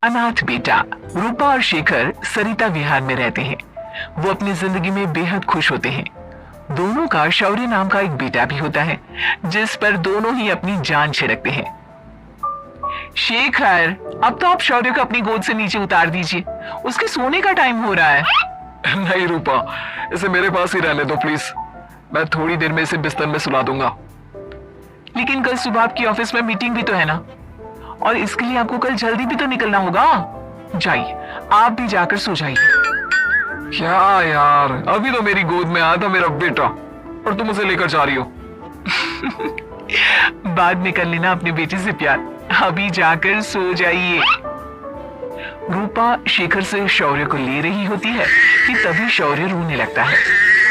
अनाथ बेटा। रूपा और शेखर सरिता विहार में रहते हैं। वो अपनी जिंदगी में बेहद खुश होते हैं। दोनों का शौर्य नाम का एक बेटा भी होता है, जिस पर दोनों ही अपनी जान छिड़कते हैं। शेखर, अब तो आप शौर्य को अपनी गोद से नीचे उतार दीजिए, उसके सोने का टाइम हो रहा है। नहीं रूपा, इसे मेरे पास ही रहने दो प्लीज। मैं थोड़ी देर में इसे बिस्तर में सुला दूंगा। लेकिन कल सुबह आपकी ऑफिस में मीटिंग भी तो है ना, और इसके लिए आपको कल जल्दी भी तो निकलना होगा। जाइए, आप भी जाकर सो जाइए। क्या यार, अभी तो मेरी गोद में आया था मेरा बेटा और तुम उसे लेकर जा रही हो। बाद में कर लेना अपने बेटे से प्यार, अभी जाकर सो जाइए। रूपा शेखर से शौर्य को ले रही होती है कि तभी शौर्य रोने लगता है।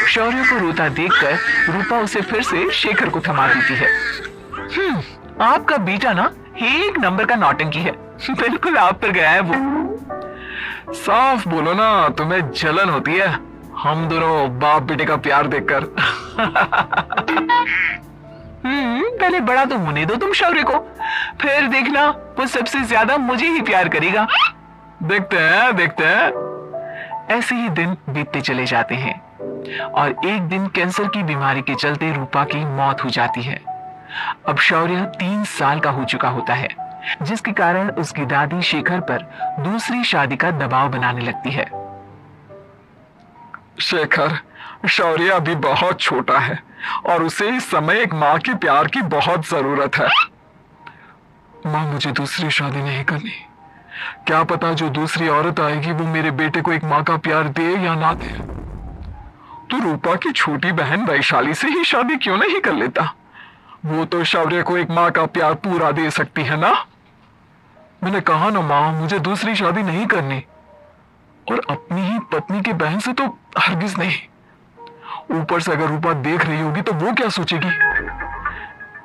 शौर्य को रोता देखकर रूपा उसे फिर से शेखर को थमा देती है। आपका बेटा ना एक नंबर का नौटंकी है, बिल्कुल आप पर गया है वो। साफ बोलो ना, तुम्हें जलन होती है हम दोनों बाप बेटे का प्यार देखकर। पहले बड़ा तो होने दो तुम शौर्य को, फिर देखना वो सबसे ज्यादा मुझे ही प्यार करेगा। देखते हैं। ऐसे ही दिन बीतते चले जाते हैं और एक दिन कैंसर की बीमारी के चलते रूपा की मौत हो जाती है। अब शौर्य 3 साल का हो चुका होता है, जिसके कारण उसकी दादी शेखर पर दूसरी शादी का दबाव बनाने लगती है। शेखर, शौर्य अभी बहुत छोटा है और उसे इस समय एक माँ के प्यार की बहुत जरूरत है। माँ, मुझे दूसरी शादी नहीं करनी। क्या पता जो दूसरी औरत आएगी वो मेरे बेटे को एक माँ का प्यार दे या ना दे। तो रूपा की छोटी बहन वैशाली से ही शादी क्यों नहीं कर लेता? वो तो शौर्य को एक माँ का प्यार पूरा दे सकती है ना। मैंने कहा ना माँ, मुझे दूसरी शादी नहीं करनी, और अपनी ही पत्नी की बहन से तो हरगिज नहीं। ऊपर से अगर रूपा देख रही होगी तो वो क्या सोचेगी?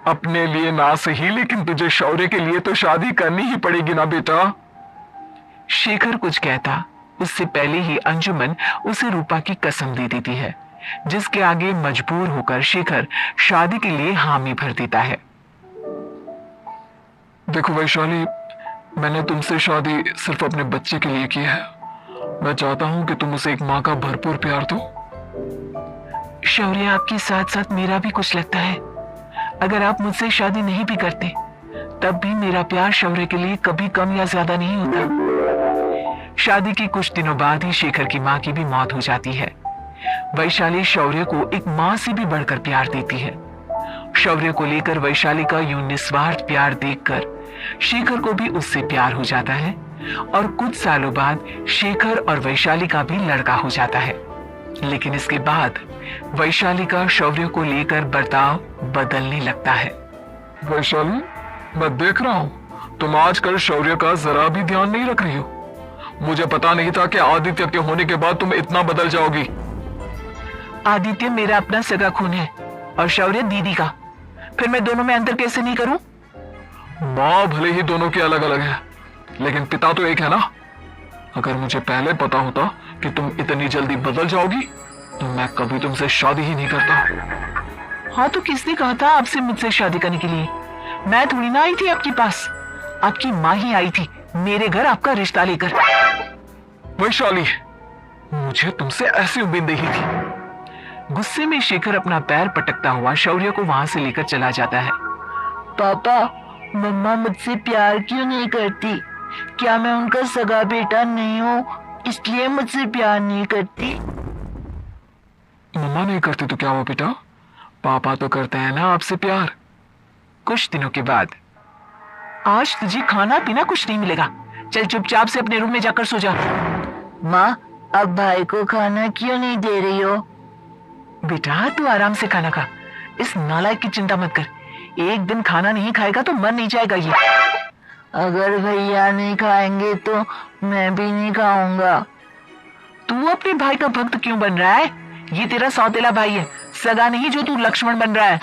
अपने लिए ना सही, लेकिन तुझे शौर्य के लिए तो शादी करनी ही पड़ेगी ना बेटा। शेखर कुछ कहता उससे पहले ही अंजुमन उसे रूपा की कसम दे देती है, जिसके आगे मजबूर होकर शेखर शादी के लिए हामी भर देता है। देखो वैशाली, मैंने तुमसे शादी सिर्फ अपने बच्चे के लिए की है। मैं चाहता हूं कि तुम उसे एक माँ का भरपूर प्यार दो। शौर्य, आपके साथ साथ मेरा भी कुछ लगता है। अगर आप मुझसे शादी नहीं भी करते तब भी मेरा प्यार शौर्य के लिए कभी कम या ज्यादा नहीं होता। शादी के कुछ दिनों बाद ही शेखर की माँ की भी मौत हो जाती है। वैशाली शौर्य को एक माँ से भी बढ़कर प्यार देती है। शौर्य को लेकर वैशाली का यूं निस्वार्थ प्यार देखकर शेखर को भी उससे प्यार हो जाता है और कुछ सालों बाद शेखर और वैशाली का भी लड़का हो जाता है। लेकिन इसके बाद वैशाली का शौर्य को लेकर बर्ताव बदलने लगता है। वैशाली, मैं देख रहा हूं तुम आजकल शौर्य का जरा भी ध्यान नहीं रख रही हो। मुझे पता नहीं था कि आदित्य के होने के बाद तुम इतना बदल जाओगी। आदित्य मेरा अपना सगा खून है और शौर्य दीदी का, फिर मैं दोनों में अंतर कैसे नहीं करूं? माँ भले ही दोनों की अलग अलग है, लेकिन पिता तो एक है ना। अगर मुझे पहले पता होता कि तुम इतनी जल्दी बदल जाओगी तो मैं कभी तुमसे शादी ही नहीं करता। हाँ, तो किसने कहा था आपसे मुझसे शादी करने के लिए? मैं थोड़ी ना आई थी आपके पास, आपकी माँ ही आई थी मेरे घर आपका रिश्ता लेकर। वैशाली, मुझे तुमसे ऐसी उम्मीद नहीं थी। गुस्से में शेखर अपना पैर पटकता हुआ शौर्य को वहां से लेकर चला जाता है। पापा, मम्मा मुझसे प्यार क्यों नहीं करती? क्या मैं उनका सगा बेटा नहीं हूँ इसलिए मुझसे प्यार नहीं करती? मम्मा नहीं करती तो क्या हुआ बेटा, पापा तो करते हैं ना आपसे प्यार। कुछ दिनों के बाद, आज तुझे खाना पीना कुछ नहीं मिलेगा, चल चुपचाप से अपने रूम में जाकर सो जा। माँ, अब भाई को खाना क्यों नहीं दे रही हो? बेटा तू आराम से खाना खा, इस नालायक की चिंता मत कर। एक दिन खाना नहीं खाएगा तो मर नहीं जाएगा ये। अगर भैया नहीं खाएंगे तो मैं भी नहीं खाऊंगा। तू अपने भाई का भक्त क्यों बन रहा है? ये तेरा सौतेला भाई है, सगा नहीं जो तू लक्ष्मण बन रहा है।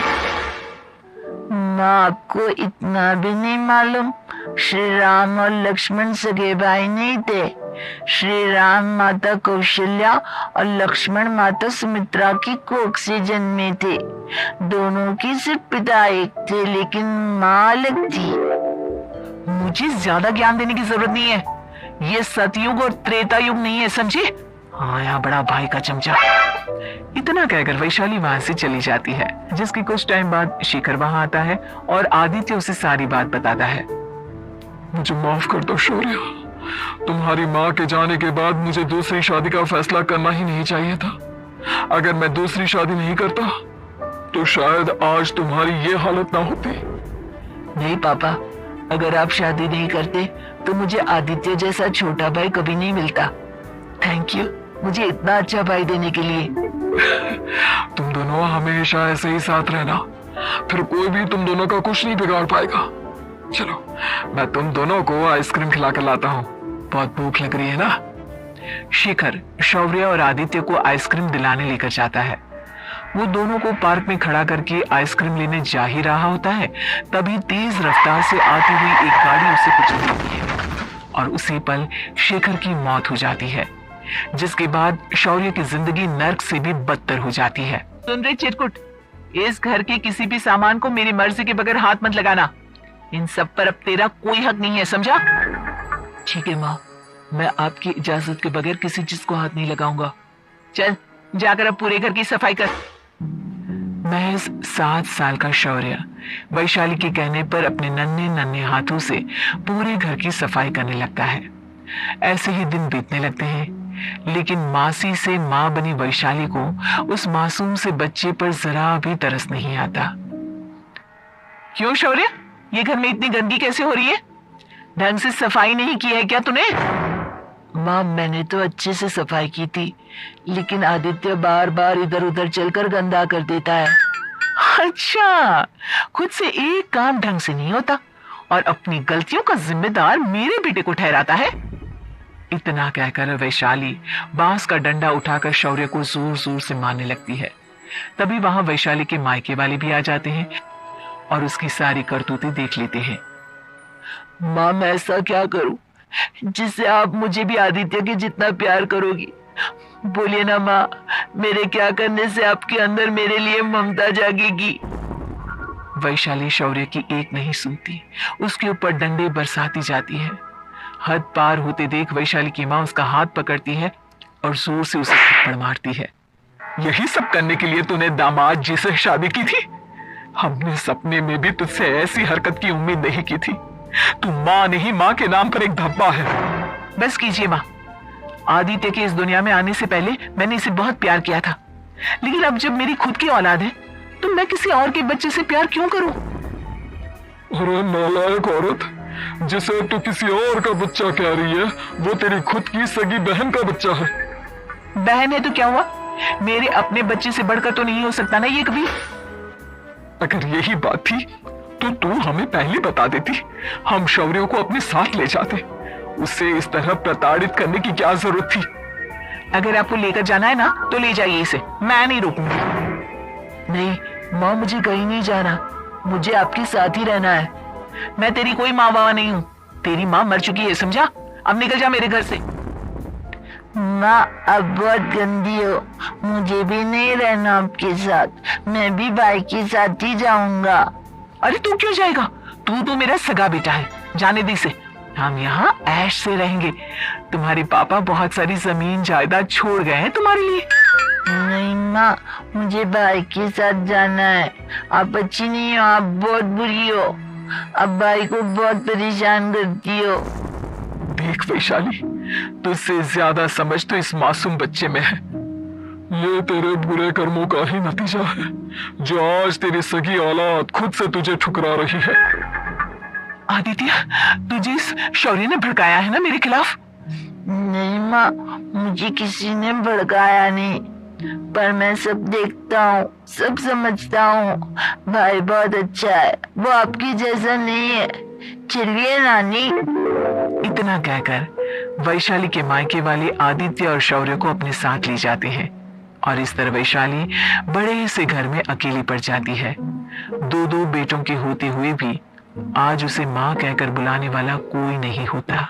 माँ, आपको इतना भी नहीं मालूम? श्री राम और लक्ष्मण सगे भाई नहीं थे। श्री राम माता कौशल्या और लक्ष्मण माता सुमित्रा की कोख से जन्मे थे। दोनों की सिर्फ पिता एक थे, लेकिन माँ अलग थी। मुझे ज्यादा ज्ञान देने की जरूरत नहीं है। ये सतयुग और त्रेता युग नहीं है, समझे? हाँ यहाँ बड़ा भाई का चमचा। इतना कहकर वैशाली वहां से चली जाती है, जिसके कुछ टाइम बाद शेखर वहां आता है और आदित्य उसे सारी बात बताता है। मुझे माफ कर दो शौर्य, तुम्हारी माँ के जाने के बाद मुझे दूसरी शादी का फैसला करना ही नहीं चाहिए था। अगर मैं दूसरी शादी नहीं करता तो शायद आज तुम्हारी ये हालत ना होती। नहीं पापा, अगर आप शादी नहीं करते तो मुझे आदित्य जैसा छोटा भाई कभी नहीं मिलता। थैंक यू मुझे इतना अच्छा भाई देने के लिए। तुम दोनों हमेशा ऐसे ही साथ रहना, फिर कोई भी तुम दोनों का कुछ नहीं बिगाड़ पाएगा। चलो मैं तुम दोनों को आइसक्रीम खिला कर लाता हूँ, बहुत भूख लग रही है ना। शेखर शौर्य और आदित्य को आइसक्रीम दिलाने लेकर जाता है। वो दोनों को पार्क में खड़ा करके आइसक्रीम लेने जा ही रहा होता है, तभी तेज रफ्तार से आती हुई एक गाड़ी उसे कुचल देती है और उसी पल शेखर की मौत हो जाती है, जिसके बाद शौर्य की जिंदगी नर्क से भी बदतर हो जाती है। सुन रहे चिरकुट, इस घर के किसी भी सामान को मेरी मर्जी के बगैर हाथ मत लगाना। इन सब पर अब तेरा कोई हक नहीं है, समझा? ठीक है माँ, मैं आपकी इजाजत के बगैर किसी चीज को हाथ नहीं लगाऊंगा। चल जाकर अब पूरे घर की सफाई कर। महज 7 साल का शौर्य वैशाली के कहने पर अपने नन्हे नन्हे हाथों से पूरे घर की सफाई करने लगता है। ऐसे ही दिन बीतने लगते हैं, लेकिन मासी से मां बनी वैशाली को उस मासूम से बच्चे पर जरा भी तरस नहीं आता। क्यों शौर्य, ये घर में इतनी गंदगी कैसे हो रही है? ढंग से सफाई नहीं की है क्या तूने? माँ मैंने तो अच्छे से सफाई की थी, लेकिन आदित्य बार बार इधर उधर चलकर गंदा कर देता है। अच्छा, खुद से एक काम ढंग से नहीं होता और अपनी गलतियों का जिम्मेदार मेरे बेटे को ठहराता है। इतना कहकर वैशाली बांस का डंडा उठाकर शौर्य को जोर जोर से मारने लगती है। तभी वहां वैशाली के मायके वाले भी आ जाते हैं और उसकी सारी करतूतें देख लेते हैं। माँ मैं ऐसा क्या करूं जिससे आप मुझे भी आदित्य के जितना प्यार करोगी? बोलिए ना माँ, मेरे क्या करने से आपके अंदर मेरे लिए ममता जागेगी? वैशाली शौर्य की एक नहीं सुनती, उसके ऊपर डंडे बरसाती जाती है। हद पार होते देख वैशाली की माँ उसका हाथ पकड़ती है और जोर से उसे थप्पड़ मारती है। यही सब करने के लिए तूने दामाद जी से शादी की थी? हमने सपने में भी तुझसे ऐसी हरकत की उम्मीद नहीं की थी। तू माँ नहीं, माँ के नाम पर एक धब्बा है। बस कीजिए माँ, आदित्य के इस दुनिया में आने से पहले मैंने इसे बहुत प्यार किया था, लेकिन अब जब मेरी खुद की औलाद है तो मैं किसी और के बच्चे से प्यार क्यों करूं? अरे नालायक औरत, जिसे तू किसी और का बच्चा कह रही है वो तेरी खुद की सगी बहन का बच्चा है। बहन है तो क्या हुआ, मेरे अपने बच्चे से बढ़कर तो नहीं हो सकता ना ये कभी। अगर यही बात थी तो तू हमें पहले बता देती, हम शौर्य को अपने साथ ले जाते। उसे इस तरह प्रताड़ित करने की क्या जरूरत थी? अगर आपको लेकर जाना है ना तो ले जाइए इसे, मैं नहीं रोकूंगी। नहीं माँ, मुझे कहीं नहीं जाना, मुझे आपके साथ ही रहना है। मैं तेरी कोई माँ बाबा नहीं हूँ, तेरी माँ मर चुकी है, समझा? अब निकल जा मेरे घर से। माँ अब बहुत गंदी हो, मुझे भी नहीं रहना आपके साथ, मैं भी भाई के साथ ही जाऊंगा। अरे तू क्यों जाएगा, तू तो मेरा सगा बेटा है, जाने दी से। हम यहाँ ऐश से रहेंगे, तुम्हारे पापा बहुत सारी जमीन जायदाद छोड़ गए हैं तुम्हारे लिए। नहीं माँ, मुझे भाई के साथ जाना है। आप अच्छी नहीं हो, आप बहुत बुरी हो, आप भाई को बहुत परेशान करती हो। देख वैशाली, तुझसे ज्यादा समझ तो इस मासूम बच्चे में है। ये तेरे बुरे कर्मों का ही नतीजा है जो आज तेरी सगी औलाद खुद से तुझे ठुकरा रही है। आदित्य, तुझे इस शौर्य ने भड़काया है ना मेरे खिलाफ? नहीं माँ, मुझे किसी ने भड़काया नहीं, पर मैं सब देखता हूँ, सब समझता हूँ। भाई बहुत अच्छा है, वो आपकी जैसा नहीं है। चलिए नानी। इतना कहकर वैशाली के मायके वाले आदित्य और शौर्य को अपने साथ ले जाते हैं और इस तरह वैशाली बड़े से घर में अकेली पड़ जाती है। 2 बेटों के होते हुए भी आज उसे माँ कहकर बुलाने वाला कोई नहीं होता।